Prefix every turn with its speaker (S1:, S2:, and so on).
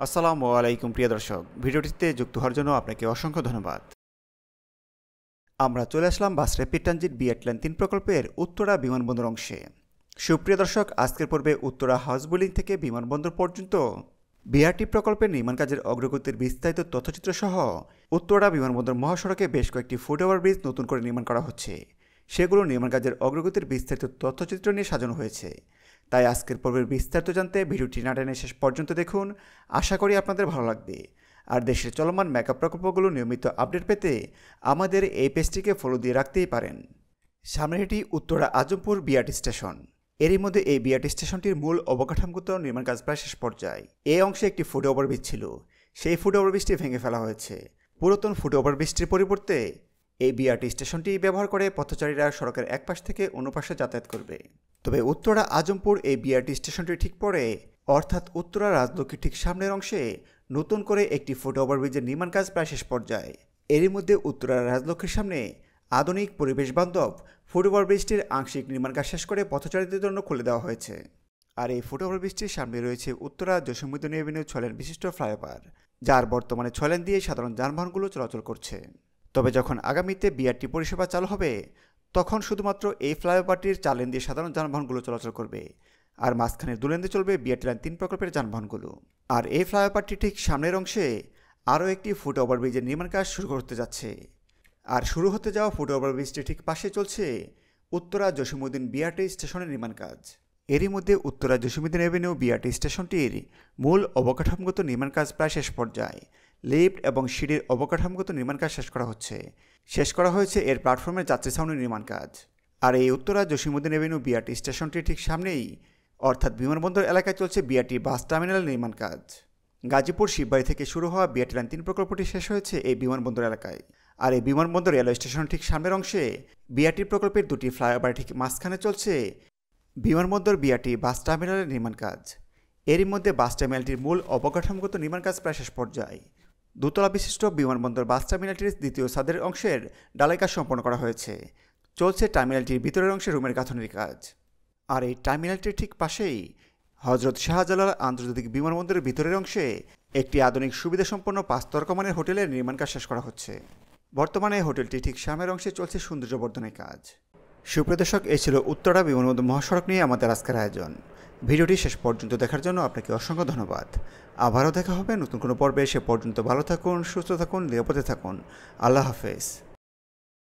S1: আসসালামু আলাইকুম প্রিয় দর্শক, ভিডিওটিতে যুক্ত হওয়ার জন্য আপনাকে অসংখ্য ধন্যবাদ। আমরা চলে আসলাম bus rapid transit BRT line 3 প্রকল্পের উত্তরা বিমানবন্দর অংশে। সুপ্রিয় দর্শক, আজকের পর্বে উত্তরা হাউস বিল্ডিং থেকে বিমানবন্দর পর্যন্ত বিআরটি প্রকল্পের নির্মাণ কাজের অগ্রগতির বিস্তারিত তথ্যচিত্র সহ উত্তরা বিমানবন্দর মহাসড়কে বেশ কয়েকটি ফুটওভার ব্রিজ নতুন করে নির্মাণ করা হচ্ছে, সেগুলো নির্মাণ কাজের অগ্রগতির বিস্তারিত তথ্যচিত্র নিয়ে সাজানো হয়েছে। তাই আজকের পর্বের বিস্তারিত জানতে ভিডিওটি না টেনে শেষ পর্যন্ত দেখুন, আশা করি আপনাদের ভালো লাগবে। আর দেশের চলমান মেগা প্রকল্পগুলো নিয়মিত আপডেট পেতে আমাদের এই পেজটিকে ফলো দিয়ে রাখতেই পারেন। সামনে এটি উত্তরা আজমপুর বিআরটি স্টেশন। এরই মধ্যে এই বিআরটি স্টেশনটির মূল অবকাঠামোগত নির্মাণ কাজ প্রায় শেষ পর্যায়ে। এই অংশে একটি ফুট ওভারব্রিজ ছিল, সেই ফুট ওভারব্রিজটি ভেঙে ফেলা হয়েছে। পুরাতন ফুট ওভারব্রিজটির পরিবর্তে এই বিআরটি স্টেশনটি ব্যবহার করে পথচারীরা সড়কের এক পাশ থেকে অন্য পাশে যাতায়াত করবে। তবে উত্তরা আজমপুর এই বিআরটি স্টেশনটি ঠিক পরে, অর্থাৎ উত্তরা রাজলক্ষ্মীর ঠিক সামনের অংশে নতুন করে একটি ফুট ওভারব্রিজের নির্মাণ কাজ প্রায় শেষ পর্যায়ে। এরই মধ্যে উত্তরা রাজলক্ষ্মীর সামনে আধুনিক পরিবেশ বান্ধব ফুট ওভারব্রিজটির আংশিক নির্মাণ কাজ শেষ করে পথচারীদের জন্য খুলে দেওয়া হয়েছে। আর এই ফুট ওভারব্রিজটির সামনে রয়েছে উত্তরা জসীমউদ্দিন এভিনিউ 6 লেন বিশিষ্ট ফ্লাইওভার, যার বর্তমানে 6 লেন দিয়ে সাধারণ যানবাহনগুলো চলাচল করছে। তবে যখন আগামীতে বিআরটি পরিষেবা চালু হবে, তখন শুধুমাত্র এই ফ্লাইওভারটির 4 লেন দিয়ে সাধারণ যানবাহনগুলো চলাচল করবে, আর মাঝখানের 2 লেন দিয়ে চলবে বিআরটি লাইন 3 প্রকল্পের যানবাহনগুলো। আর এই ফ্লাইওভারটি ঠিক সামনের অংশে আরও একটি ফুট ওভারব্রিজের নির্মাণ কাজ শুরু করতে যাচ্ছে। আর শুরু হতে যাওয়া ফুট ওভারব্রিজটির ঠিক পাশে চলছে উত্তরা জসীমউদ্দিন বিআরটি স্টেশনের নির্মাণ কাজ। এরই মধ্যে উত্তরা জসীমউদ্দিন এভিনিউ বিআরটি স্টেশনটির মূল অবকাঠামোগত নির্মাণ কাজ প্রায় শেষ পর্যায়ে। লিফট এবং সিঁড়ির অবকাঠামোগত নির্মাণ কাজ শেষ করা হয়েছে এর প্ল্যাটফর্মের যাত্রী ছাউনির নির্মাণ কাজ। আর এই উত্তরা জসীমউদ্দিন এভিনিউ বিআরটি স্টেশনটির ঠিক সামনেই, অর্থাৎ বিমানবন্দর এলাকায় চলছে বিআরটি বাস টার্মিনাল নির্মাণ কাজ। গাজীপুর শিববাড়ি থেকে শুরু হওয়া বিআরটি লাইন 3 প্রকল্পটি শেষ হয়েছে এই বিমানবন্দর এলাকায়। আর এই বিমানবন্দর রেলওয়ে স্টেশন ঠিক সামনের অংশে বিআরটি প্রকল্পের 2টি ফ্লাইওভার ঠিক মাঝখানে চলছে বিমানবন্দর বিআরটি বাস টার্মিনালের নির্মাণ কাজ। এরই মধ্যে বাস টার্মিনালটির মূল অবকাঠামোগত নির্মাণ কাজ প্রায় শেষ পর্যায়ে। দোতলা বিশিষ্ট বিমানবন্দর বাস টার্মিনালটির দ্বিতীয় ছাদের অংশের ঢালাই কাজ সম্পন্ন করা হয়েছে। চলছে টার্মিনালটির ভিতরের অংশে রুমের গাঁথনির কাজ। আর এই টার্মিনালটির ঠিক পাশেই হজরত শাহজালাল আন্তর্জাতিক বিমানবন্দরের ভিতরের অংশে একটি আধুনিক সুবিধাসম্পন্ন 5 তরকামানের হোটেলের নির্মাণ কাজ শেষ করা হচ্ছে। বর্তমানে হোটেলটি ঠিক সামনের অংশে চলছে সৌন্দর্যবর্ধনের কাজ। সুপ্রিয় দর্শক, এই ছিল উত্তরা বিমানবন্দর মহাসড়ক নিয়ে আমাদের আজকের আয়োজন। ভিডিওটি শেষ পর্যন্ত দেখার জন্য আপনাকে অসংখ্য ধন্যবাদ। আবারও দেখা হবে নতুন কোনো পর্বে। সে পর্যন্ত ভালো থাকুন, সুস্থ থাকুন, নিরাপদে থাকুন। আল্লাহ হাফেজ।